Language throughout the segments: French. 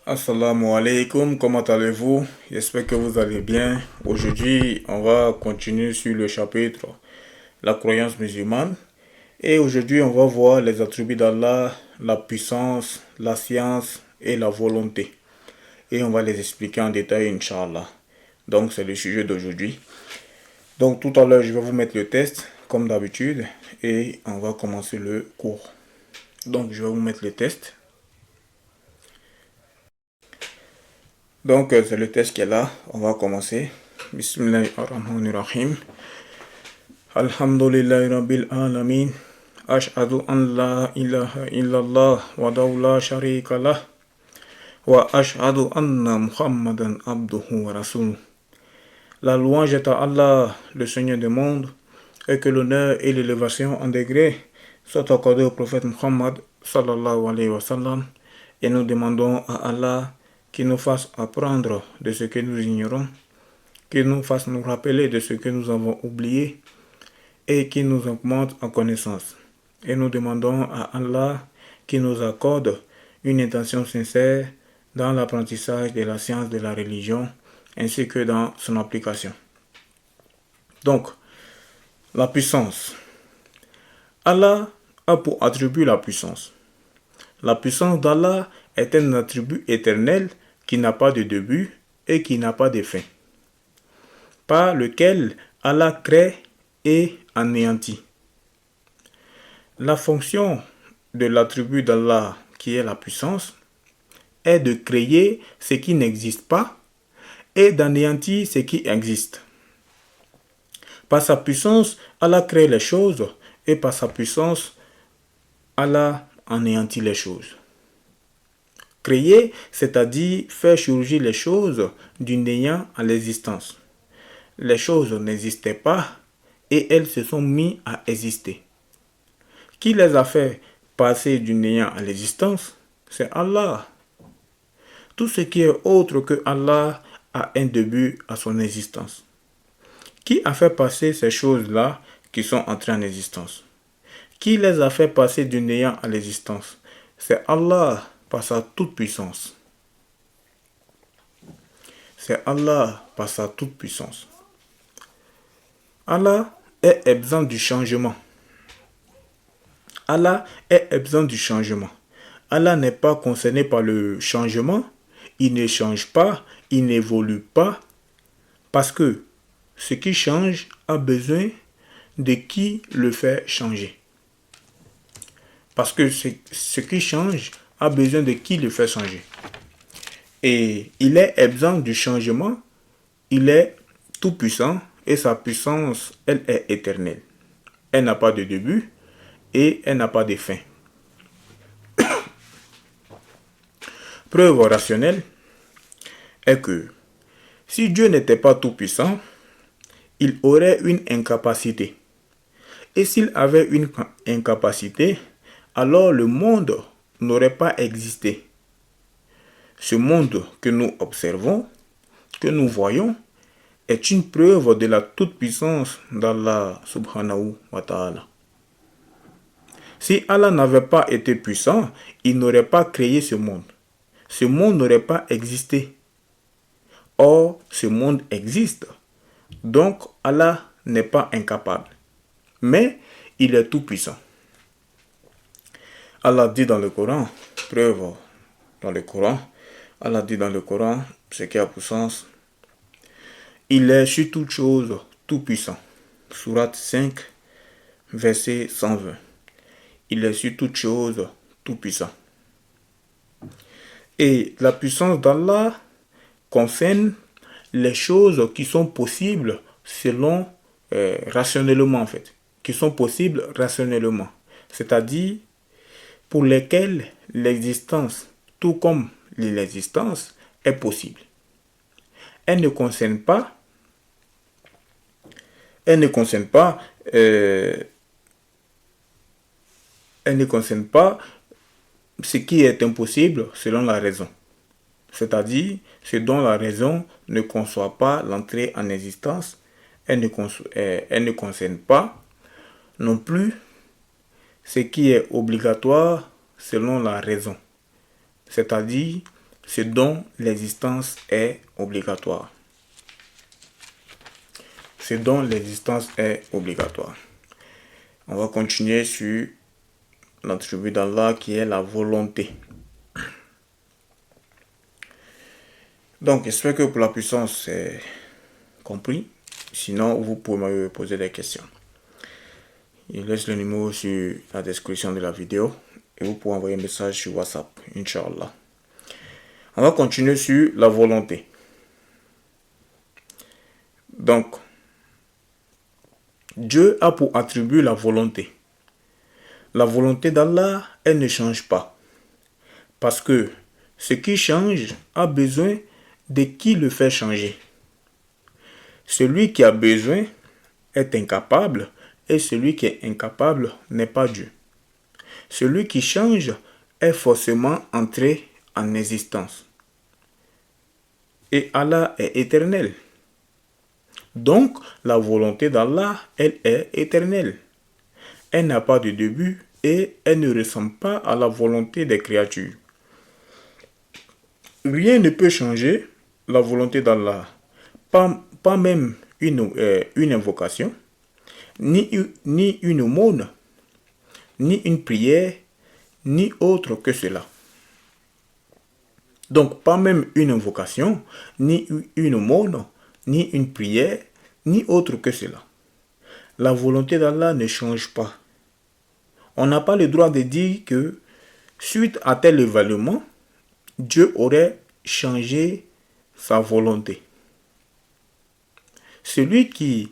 Assalamu alaikum, comment allez-vous? J'espère que vous allez bien. Aujourd'hui, on va continuer sur le chapitre La croyance musulmane. Et aujourd'hui, on va voir les attributs d'Allah, la puissance, la science et la volonté. Et on va les expliquer en détail, Inch'Allah. Donc, c'est le sujet d'aujourd'hui. Donc, tout à l'heure, je vais vous mettre le test, comme d'habitude, et on va commencer le cours. Donc, je vais vous mettre le test. Donc, c'est le test qui est là. On va commencer. Bismillahirrahmanirrahim. Alhamdulillahi Rabbil Alamin. Ashhadu an la ilaha illallah wa la sharika lah. Wa ashhadu anna Muhammadan abduhu wa rasuluh. La louange est à Allah, le Seigneur du monde, et que l'honneur et l'élévation en degré soient accordés au prophète Muhammad sallallahu alayhi wa sallam. Et nous demandons à Allah qu'il nous fasse apprendre de ce que nous ignorons, qu'il nous fasse nous rappeler de ce que nous avons oublié et qu'il nous augmente en connaissance. Et nous demandons à Allah qu'il nous accorde une intention sincère dans l'apprentissage de la science de la religion ainsi que dans son application. Donc, la puissance. Allah a pour attribut la puissance. La puissance d'Allah est un attribut éternel qui n'a pas de début et qui n'a pas de fin, par lequel Allah crée et anéantit. La fonction de l'attribut d'Allah, qui est la puissance, est de créer ce qui n'existe pas et d'anéantir ce qui existe. Par sa puissance, Allah crée les choses et par sa puissance, Allah anéantit les choses. Créer, c'est-à-dire faire surgir les choses du néant à l'existence. Les choses n'existaient pas et elles se sont mises à exister. Qui les a fait passer du néant à l'existence? C'est Allah. Tout ce qui est autre que Allah a un début à son existence. Qui a fait passer ces choses-là qui sont entrées en existence? Qui les a fait passer du néant à l'existence? C'est Allah par sa toute-puissance. C'est Allah par sa toute-puissance. Allah est exempt du changement. Allah est exempt du changement. Allah n'est pas concerné par le changement. Il ne change pas, il n'évolue pas, parce que ce qui change a besoin de qui le fait changer. Parce que ce qui change a besoin de qui le fait changer. Et il est exempt du changement, il est tout puissant et sa puissance, elle est éternelle. Elle n'a pas de début et elle n'a pas de fin. Preuve rationnelle est que si Dieu n'était pas tout puissant, il aurait une incapacité. Et s'il avait une incapacité, alors le monde n'aurait pas existé. Ce monde que nous observons, que nous voyons, est une preuve de la toute-puissance d'Allah subhanahu wa ta'ala. Si Allah n'avait pas été puissant, il n'aurait pas créé ce monde. Ce monde n'aurait pas existé. Or, ce monde existe. Donc, Allah n'est pas incapable. Mais, il est tout puissant. Allah dit dans le Coran, preuve dans le Coran, Allah dit dans le Coran, ce qui a pour sens, il est sur toute chose tout puissant. Sourate 5, verset 120. Il est sur toute chose tout puissant. Et la puissance d'Allah concerne les choses qui sont possibles selon rationnellement en fait, qui sont possibles rationnellement, c'est-à-dire pour lesquelles l'existence, tout comme l'existence, est possible. Elle ne concerne pas, elle ne concerne pas ce qui est impossible selon la raison. C'est-à-dire ce dont la raison ne conçoit pas l'entrée en existence. Elle ne concerne pas non plus ce qui est obligatoire selon la raison. C'est-à-dire ce dont l'existence est obligatoire. Ce dont l'existence est obligatoire. On va continuer sur l'attribut d'Allah qui est la volonté. Donc, j'espère que pour la puissance, c'est compris. Sinon, vous pouvez me poser des questions. Je laisse le numéro sur la description de la vidéo et vous pouvez envoyer un message sur WhatsApp, Inch'Allah. On va continuer sur la volonté. Donc, Dieu a pour attribut la volonté. La volonté d'Allah, elle ne change pas. Parce que ce qui change a besoin de qui le fait changer. Celui qui a besoin est incapable et celui qui est incapable n'est pas Dieu. Celui qui change est forcément entré en existence. Et Allah est éternel. Donc, la volonté d'Allah, elle est éternelle. Elle n'a pas de début et elle ne ressemble pas à la volonté des créatures. Rien ne peut changer la volonté d'Allah. Pas même une invocation, ni une aumône, ni une prière, ni autre que cela. Donc, pas même une invocation, ni une aumône, ni une prière, ni autre que cela. La volonté d'Allah ne change pas. On n'a pas le droit de dire que, suite à tel événement, Dieu aurait changé sa volonté. Celui qui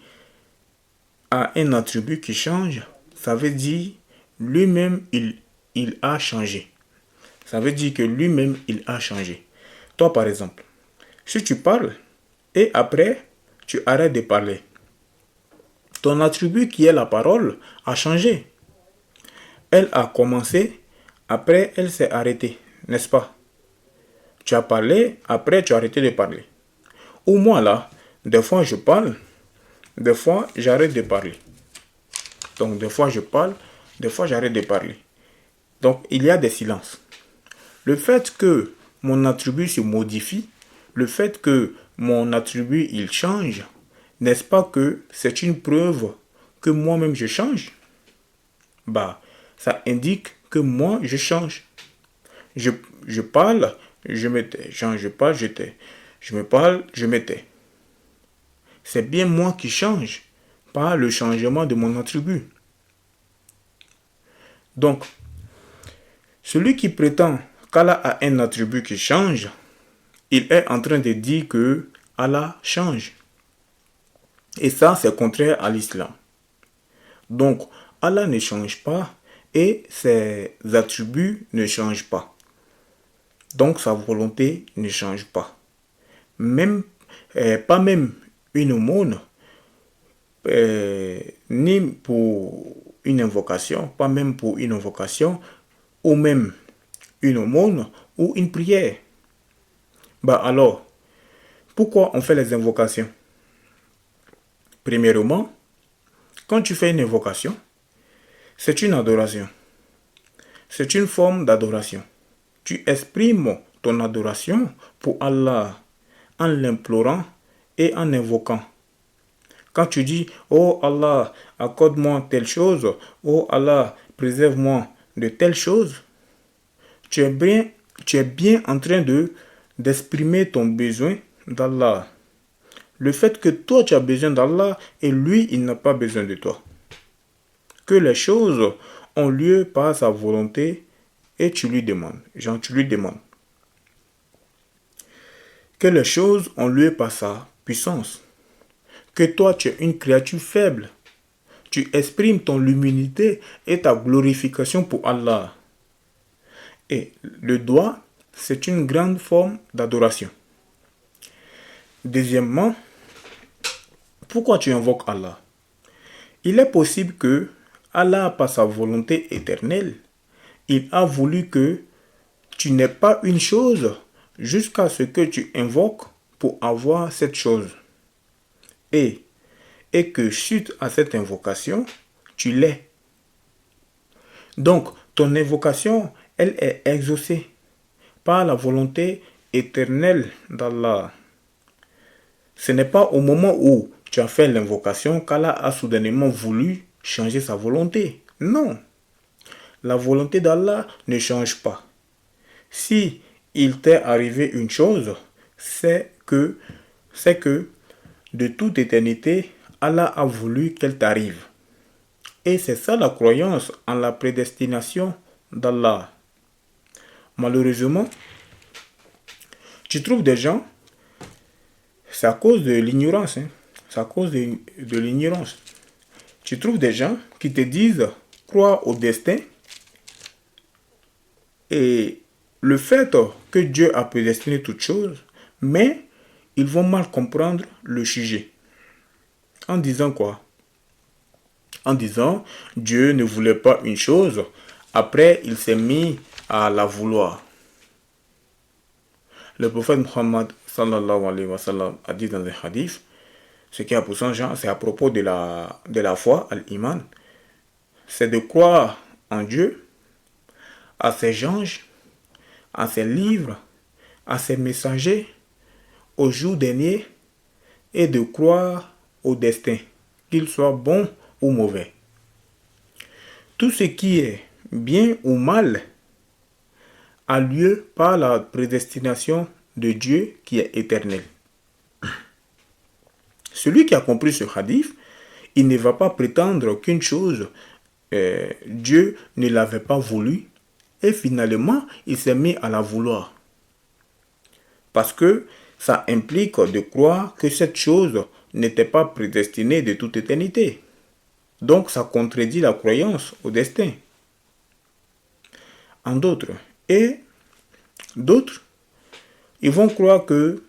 a un attribut qui change, ça veut dire lui-même, il a changé. Ça veut dire que lui-même, il a changé. Toi, par exemple, si tu parles et après, tu arrêtes de parler, ton attribut qui est la parole a changé. Elle a commencé, après, elle s'est arrêtée, n'est-ce pas? Tu as parlé, après, tu as arrêté de parler. Ou moi, là, des fois, je parle, des fois, j'arrête de parler. Donc, des fois, je parle, des fois, j'arrête de parler. Donc, il y a des silences. Le fait que mon attribut se modifie, le fait que mon attribut, il change, n'est-ce pas que c'est une preuve que moi-même, je change? Bah, ça indique que moi, je change. Je parle, je me tais. Je parle, je tais. Je me parle, je me tais. C'est bien moi qui change, pas le changement de mon attribut. Donc, celui qui prétend qu'Allah a un attribut qui change, il est en train de dire que Allah change. Et ça, c'est contraire à l'islam. Donc, Allah ne change pas et ses attributs ne changent pas. Donc, sa volonté ne change pas. Pas même une aumône, ni pour une invocation, pas même pour une invocation, ou même une aumône ou une prière. Bah alors, pourquoi on fait les invocations? Premièrement, quand tu fais une invocation, c'est une adoration. C'est une forme d'adoration. Tu exprimes ton adoration pour Allah en l'implorant et en invoquant. Quand tu dis, oh Allah, accorde-moi telle chose, oh Allah, préserve-moi de telle chose, tu es bien en train d'exprimer ton besoin d'Allah. Le fait que toi tu as besoin d'Allah et lui il n'a pas besoin de toi. Que les choses ont lieu par sa volonté et tu lui demandes. Tu lui demandes. Que les choses ont lieu par sa puissance. Que toi tu es une créature faible. Tu exprimes ton humilité et ta glorification pour Allah. Et le doigt, c'est une grande forme d'adoration. Deuxièmement, pourquoi tu invoques Allah? Il est possible que Allah, par sa volonté éternelle, il a voulu que tu n'aies pas une chose jusqu'à ce que tu invoques pour avoir cette chose. Et que suite à cette invocation, tu l'aies. Donc, ton invocation, elle est exaucée par la volonté éternel d'Allah. Ce n'est pas au moment où tu as fait l'invocation qu'Allah a soudainement voulu changer sa volonté. Non, la volonté d'Allah ne change pas. Si il t'est arrivé une chose, c'est que de toute éternité, Allah a voulu qu'elle t'arrive. Et c'est ça la croyance en la prédestination d'Allah. Malheureusement, tu trouves des gens, c'est à cause de l'ignorance. C'est à cause de l'ignorance. Tu trouves des gens qui te disent, crois au destin. Et le fait que Dieu a prédestiné toutes choses, mais ils vont mal comprendre le sujet. En disant quoi? En disant, Dieu ne voulait pas une chose, après il s'est mis à la vouloir. Le prophète Muhammad sallallahu alayhi wa sallam a dit dans un hadith, ce qui a pour son genre, c'est à propos de la foi, al-iman, c'est de croire en Dieu, à ses anges, à ses livres, à ses messagers, au jour dernier, et de croire au destin, qu'il soit bon ou mauvais. Tout ce qui est bien ou mal a lieu par la prédestination de Dieu qui est éternel. Celui qui a compris ce hadith, il ne va pas prétendre qu'une chose, Dieu ne l'avait pas voulu, et finalement, il s'est mis à la vouloir. Parce que ça implique de croire que cette chose n'était pas prédestinée de toute éternité. Donc, ça contredit la croyance au destin. En d'autres. Et d'autres, ils vont croire que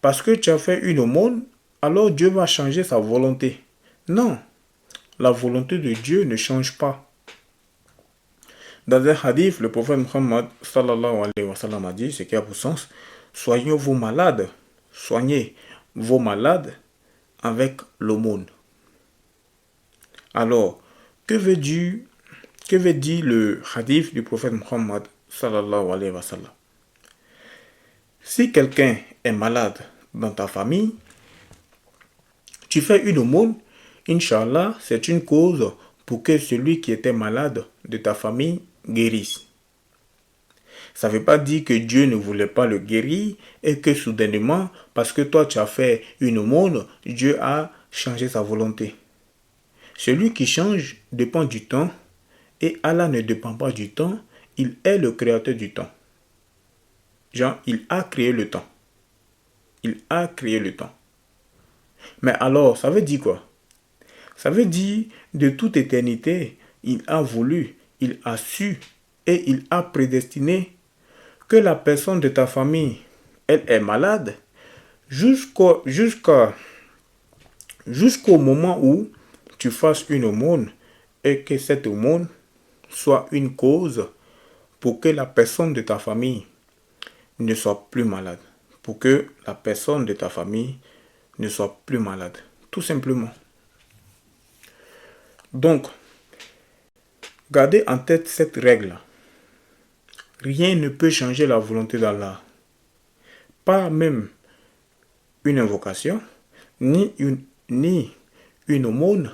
parce que tu as fait une aumône, alors Dieu va changer sa volonté. Non, la volonté de Dieu ne change pas. Dans un hadith, le prophète Muhammad sallallahu alayhi wa sallam a dit, ce qui a pour sens, soignez vos malades avec l'aumône. Alors, que veut dire le hadith du prophète Muhammad sallallahu alayhi wa sallam? Si quelqu'un est malade dans ta famille, tu fais une aumône, Inch'Allah, c'est une cause pour que celui qui était malade de ta famille guérisse. Ça ne veut pas dire que Dieu ne voulait pas le guérir et que soudainement, parce que toi tu as fait une aumône, Dieu a changé sa volonté. Celui qui change dépend du temps et Allah ne dépend pas du temps, il est le créateur du temps. Genre, il a créé le temps. Il a créé le temps. Mais alors, ça veut dire quoi? Ça veut dire, de toute éternité, il a voulu, il a su et il a prédestiné que la personne de ta famille, elle est malade jusqu'au moment où tu fasses une aumône et que cette aumône soit une cause pour que la personne de ta famille ne soit plus malade. Pour que la personne de ta famille ne soit plus malade. Tout simplement. Donc, gardez en tête cette règle. Rien ne peut changer la volonté d'Allah. Pas même une invocation, ni une aumône,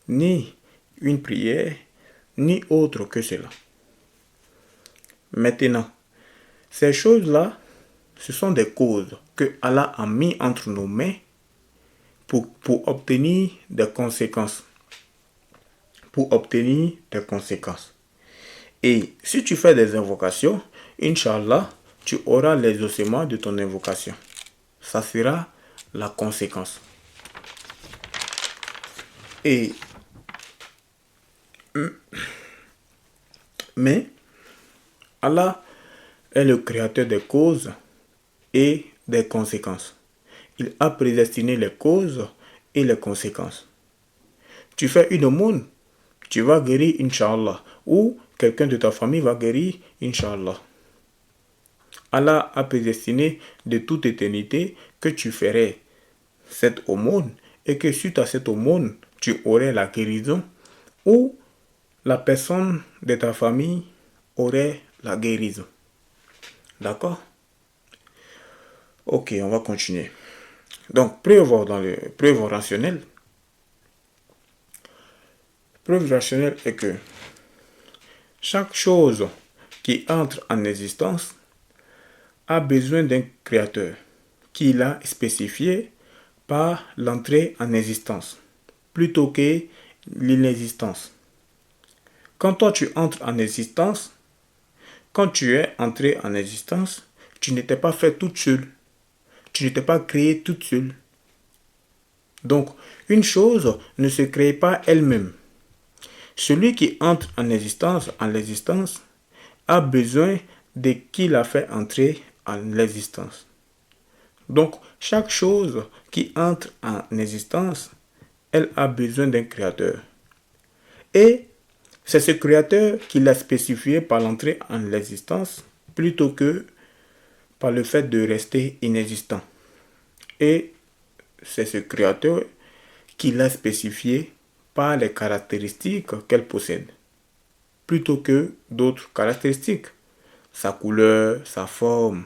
ni une prière, ni autre que cela. Maintenant, ces choses-là, ce sont des causes que Allah a mis entre nos mains pour obtenir des conséquences. Pour obtenir des conséquences. Et si tu fais des invocations, Inch'Allah, tu auras l'exaucement de ton invocation. Ça sera la conséquence. Mais Allah est le créateur des causes et des conséquences. Il a prédestiné les causes et les conséquences. Tu fais une aumône, tu vas guérir, Inch'Allah. Ou quelqu'un de ta famille va guérir, Inch'Allah. Allah a prédestiné de toute éternité que tu ferais cette aumône et que suite à cette aumône, tu aurais la guérison ou la personne de ta famille aurait la guérison. D'accord? Ok, on va continuer. Donc, preuve dans le preuve rationnelle. Preuve rationnelle est que chaque chose qui entre en existence a besoin d'un créateur qui l'a spécifié par l'entrée en existence plutôt que l'inexistence. Quand toi tu entres en existence, quand tu es entré en existence, tu n'étais pas fait toute seule. Tu n'étais pas créé toute seule. Donc, une chose ne se crée pas elle-même. Celui qui entre en l'existence, a besoin de qui l'a fait entrer en l'existence. Donc, chaque chose qui entre en existence, elle a besoin d'un créateur. Et c'est ce créateur qui l'a spécifié par l'entrée en l'existence plutôt que par le fait de rester inexistant. Et c'est ce créateur qui l'a spécifié par les caractéristiques qu'elle possède, plutôt que d'autres caractéristiques, sa couleur, sa forme.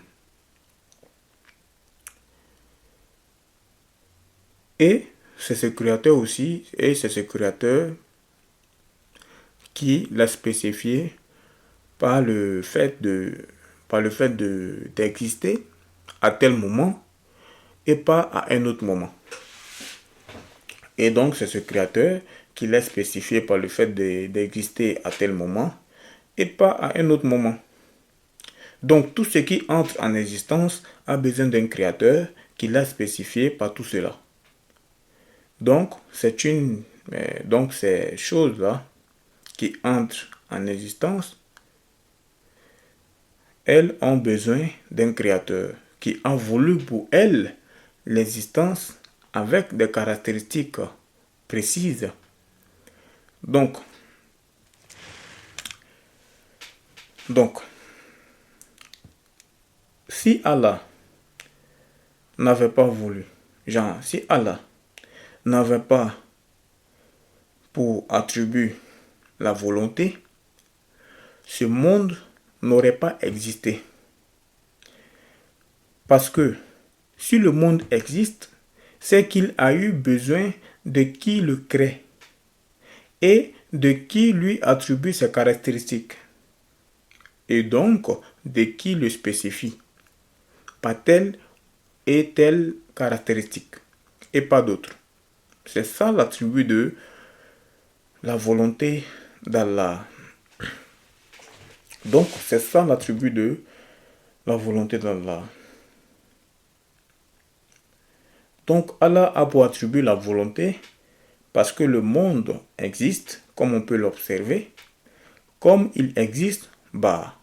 Et c'est ce créateur aussi, et c'est ce créateur qui l'a spécifié par le fait d'exister à tel moment et pas à un autre moment. Et donc, c'est ce créateur qui l'a spécifié par le fait d'exister à tel moment et pas à un autre moment. Donc, tout ce qui entre en existence a besoin d'un créateur qui l'a spécifié par tout cela. Donc, donc ces choses-là qui entrent en existence, elles ont besoin d'un créateur qui a voulu pour elles l'existence avec des caractéristiques précises. Donc, donc, si Allah n'avait pas voulu, si Allah n'avait pas pour attribut la volonté, ce monde n'aurait pas existé. Parce que si le monde existe, c'est qu'il a eu besoin de qui le crée et de qui lui attribue ses caractéristiques et donc de qui le spécifie pas telle et telle caractéristique et pas d'autres. C'est ça l'attribut de la volonté d'Allah. Donc c'est ça l'attribut de la volonté d'Allah. Donc Allah a pour attribut la volonté parce que le monde existe comme on peut l'observer. Comme il existe,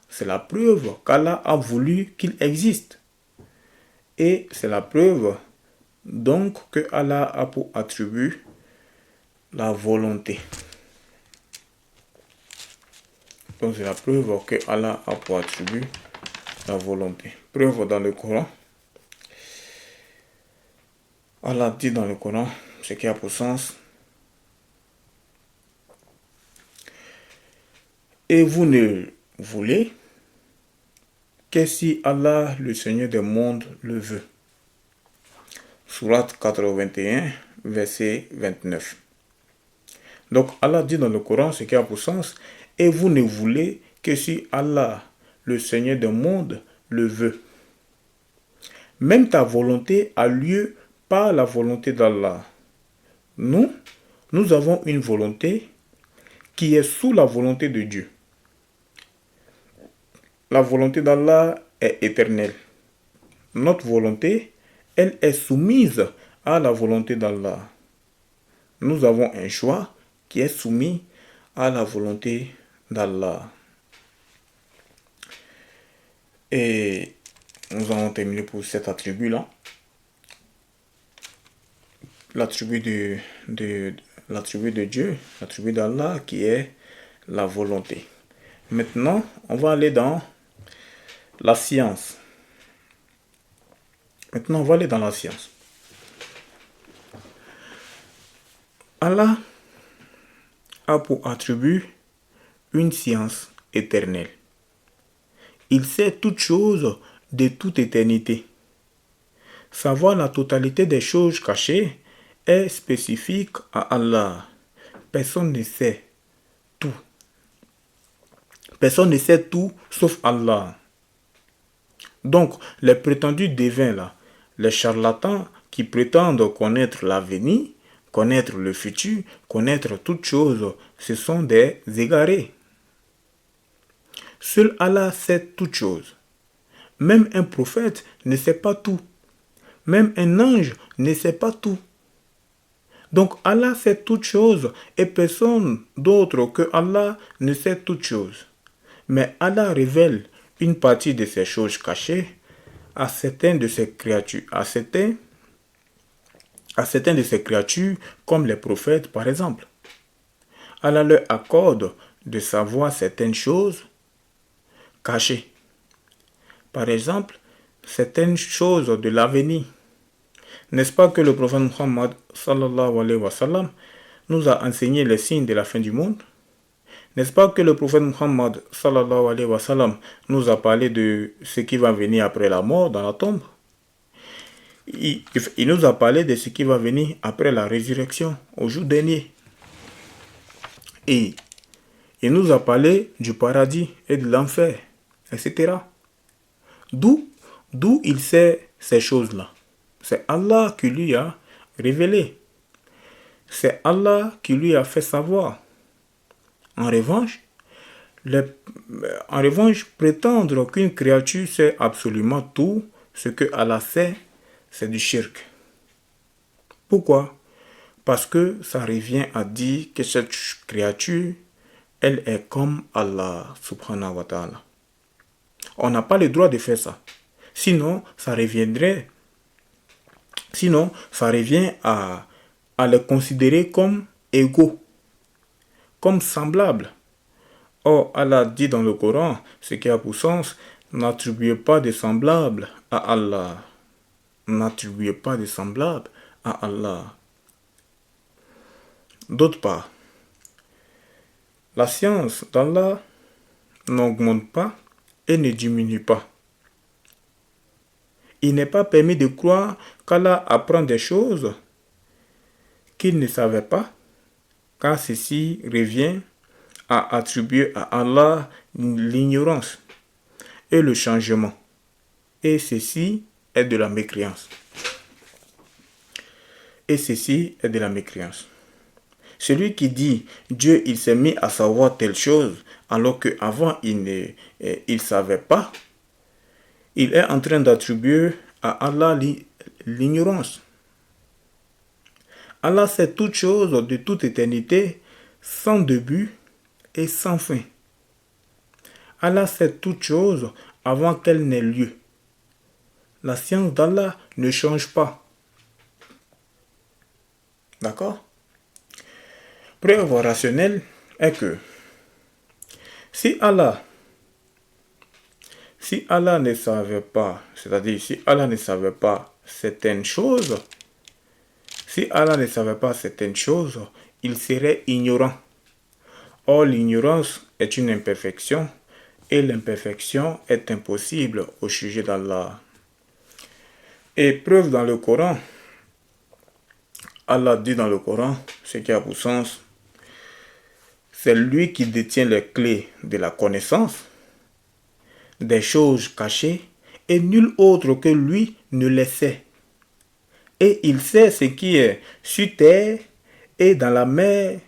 c'est la preuve qu'Allah a voulu qu'il existe. Et c'est la preuve donc que Allah a pour attribut la volonté. Donc c'est la preuve que Allah a pour attribut la volonté. Preuve dans le Coran. Allah dit dans le Coran ce qui a pour sens. Et vous ne voulez que si Allah, le Seigneur des mondes, le veut. Sourate 81, verset 29. Donc Allah dit dans le Coran ce qui a pour sens. Et vous ne voulez que si Allah, le Seigneur des mondes, le veut. Même ta volonté a lieu par la volonté d'Allah. Nous avons une volonté qui est sous la volonté de Dieu. La volonté d'Allah est éternelle. Notre volonté, elle est soumise à la volonté d'Allah. Nous avons un choix qui est soumis à la volonté d'Allah. Et nous allons terminer pour cet attribut-là. L'attribut de Dieu, l'attribut d'Allah qui est la volonté. Maintenant, on va aller dans la science. Allah a pour attribut une science éternelle. Il sait toutes choses de toute éternité. Savoir la totalité des choses cachées est spécifique à Allah. Personne ne sait tout. Personne ne sait tout sauf Allah. Donc, les prétendus devins là, les charlatans qui prétendent connaître l'avenir, connaître le futur, connaître toutes choses, ce sont des égarés. Seul Allah sait toutes choses. Même un prophète ne sait pas tout. Même un ange ne sait pas tout. Donc Allah sait toutes choses et personne d'autre que Allah ne sait toutes choses. Mais Allah révèle une partie de ces choses cachées à certaines de ses créatures, à certaines de ses créatures comme les prophètes par exemple. Allah leur accorde de savoir certaines choses cachées. Par exemple, certaines choses de l'avenir. N'est-ce pas que le prophète Muhammad sallallahu alayhi wa sallam nous a enseigné les signes de la fin du monde? N'est-ce pas que le prophète Muhammad sallallahu alayhi wa sallam nous a parlé de ce qui va venir après la mort dans la tombe? Il nous a parlé de ce qui va venir après la résurrection au jour dernier. Et il nous a parlé du paradis et de l'enfer, etc. D'où il sait ces choses-là? C'est Allah qui lui a révélé. C'est Allah qui lui a fait savoir. En revanche, prétendre qu'une créature sait absolument tout ce que Allah sait, c'est du shirk. Pourquoi? Parce que ça revient à dire que cette créature, elle est comme Allah subhanahu wa ta'ala. On n'a pas le droit de faire ça. Sinon, ça revient à les considérer comme égaux, comme semblables. Or, Allah dit dans le Coran, ce qui a pour sens, n'attribuez pas de semblables à Allah. N'attribuez pas de semblables à Allah. D'autre part, la science d'Allah n'augmente pas et ne diminue pas. Il n'est pas permis de croire qu'Allah apprend des choses qu'il ne savait pas, car ceci revient à attribuer à Allah l'ignorance et le changement. Et ceci est de la mécréance. Celui qui dit Dieu il s'est mis à savoir telle chose alors qu'avant il ne savait pas, il est en train d'attribuer à Allah l'ignorance. Allah sait toutes choses de toute éternité, sans début et sans fin. Allah sait toutes choses avant qu'elles n'aient lieu. La science d'Allah ne change pas. D'accord? Preuve rationnelle est que si Allah ne savait pas, c'est-à-dire si Allah ne savait pas certaines choses, il serait ignorant. Or, l'ignorance est une imperfection et l'imperfection est impossible au sujet d'Allah. Et preuve dans le Coran, Allah dit dans le Coran, ce qui a pour sens, c'est lui qui détient les clés de la connaissance, des choses cachées, et nul autre que lui ne les sait. Et il sait ce qui est sur terre et dans la mer.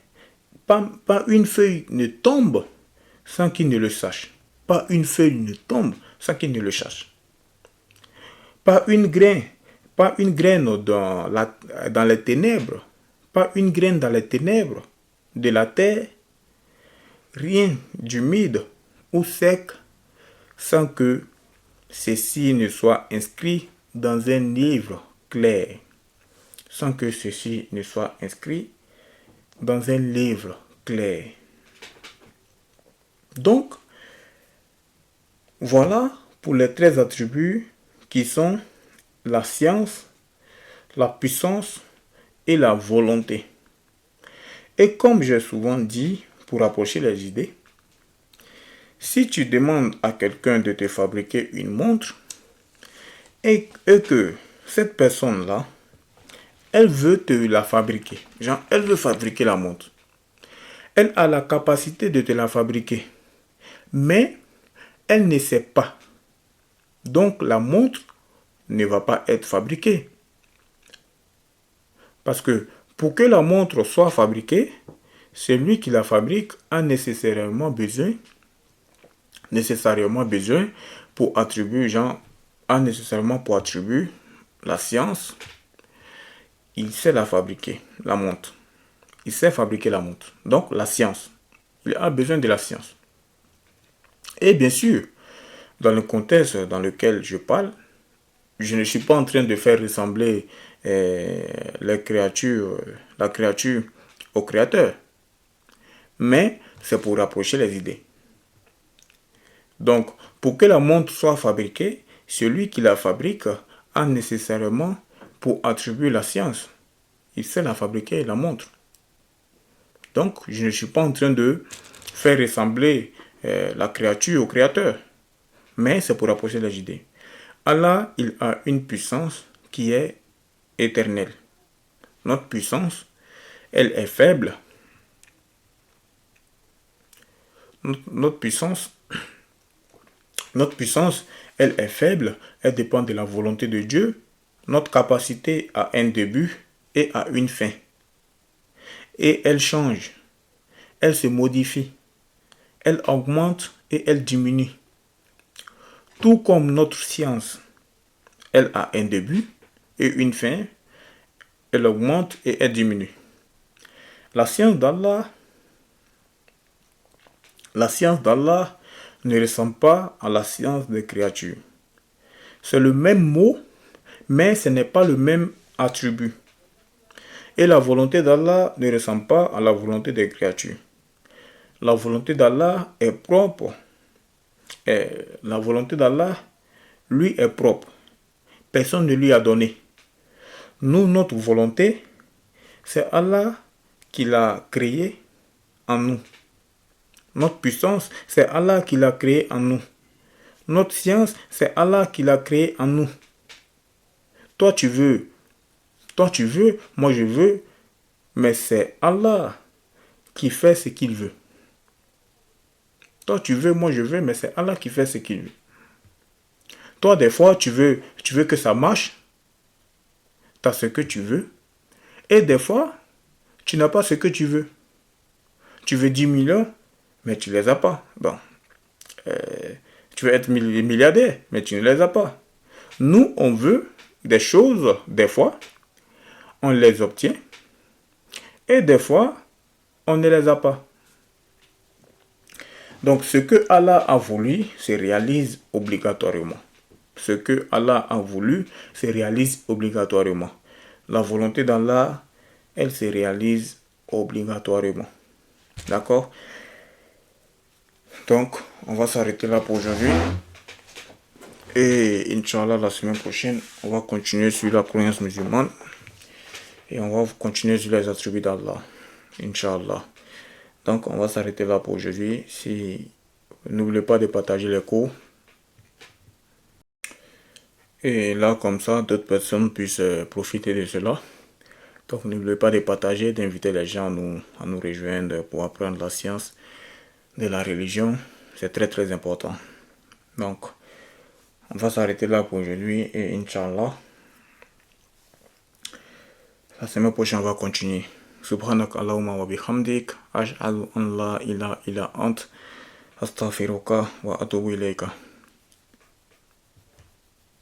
Pas une feuille ne tombe sans qu'il ne le sache. Pas une feuille ne tombe sans qu'il ne le sache. Pas une graine dans les ténèbres. Pas une graine dans les ténèbres de la terre. Rien d'humide ou sec sans que ceci ne soit inscrit dans un livre clair. Sans que ceci ne soit inscrit dans un livre clair. Donc, voilà pour les 13 attributs qui sont la science, la puissance et la volonté. Et comme j'ai souvent dit, pour approcher les idées, Si tu demandes à quelqu'un de te fabriquer une montre et que cette personne-là, elle veut te la fabriquer, genre elle veut fabriquer la montre, elle a la capacité de te la fabriquer, mais elle ne sait pas. Donc la montre ne va pas être fabriquée. Parce que pour que la montre soit fabriquée, celui qui la fabrique a nécessairement besoin pour attribuer, la science, il sait la fabriquer, la montre. Il sait fabriquer la montre. Donc la science. Il a besoin de la science. Et bien sûr, dans le contexte dans lequel je parle, je ne suis pas en train de faire ressembler la créature au créateur. Mais c'est pour rapprocher les idées. Donc, pour que la montre soit fabriquée, celui qui la fabrique a nécessairement pour attribuer la science. Il sait la fabriquer, la montre. Donc, je ne suis pas en train de faire ressembler la créature au créateur. Mais c'est pour rapprocher les idées. Allah, il a une puissance qui est éternelle. Notre puissance, elle est faible. Notre puissance, elle est faible. Elle dépend de la volonté de Dieu. Notre capacité a un début et a une fin. Et elle change. Elle se modifie. Elle augmente et elle diminue. Tout comme notre science, elle a un début et une fin, elle augmente et elle diminue. La science d'Allah ne ressemble pas à la science des créatures. C'est le même mot, mais ce n'est pas le même attribut. Et la volonté d'Allah ne ressemble pas à la volonté des créatures. La volonté d'Allah est propre. Et la volonté d'Allah, lui, est propre. Personne ne lui a donné. Nous, notre volonté, c'est Allah qui l'a créée en nous. Notre puissance, c'est Allah qui l'a créée en nous. Notre science, c'est Allah qui l'a créée en nous. Toi, tu veux, moi je veux, mais c'est Allah qui fait ce qu'il veut. Toi, tu veux, moi je veux, mais c'est Allah qui fait ce qu'il veut. Toi, des fois, tu veux que ça marche. Tu as ce que tu veux. Et des fois, tu n'as pas ce que tu veux. Tu veux 10 millions, mais tu ne les as pas. Bon. Tu veux être milliardaire, mais tu ne les as pas. Nous, on veut des choses, des fois, on les obtient. Et des fois, on ne les a pas. Donc, ce que Allah a voulu se réalise obligatoirement. Ce que Allah a voulu se réalise obligatoirement. La volonté d'Allah, elle se réalise obligatoirement. D'accord? Donc, on va s'arrêter là pour aujourd'hui. Et Inch'Allah, la semaine prochaine, on va continuer sur la croyance musulmane. Et on va continuer sur les attributs d'Allah. Inch'Allah. Donc, on va s'arrêter là pour aujourd'hui. N'oubliez pas de partager les cours. Et là, comme ça, d'autres personnes puissent profiter de cela. Donc, n'oubliez pas de partager, d'inviter les gens à nous rejoindre pour apprendre la science de la religion. C'est très, très important. Donc, on va s'arrêter là pour aujourd'hui. Et Inch'Allah, la semaine prochaine, on va continuer. Subhanak Allahumma wa bihamdik. Ashhadu an la ilaha illa ant. Astaghfiruka wa atubu ilayka.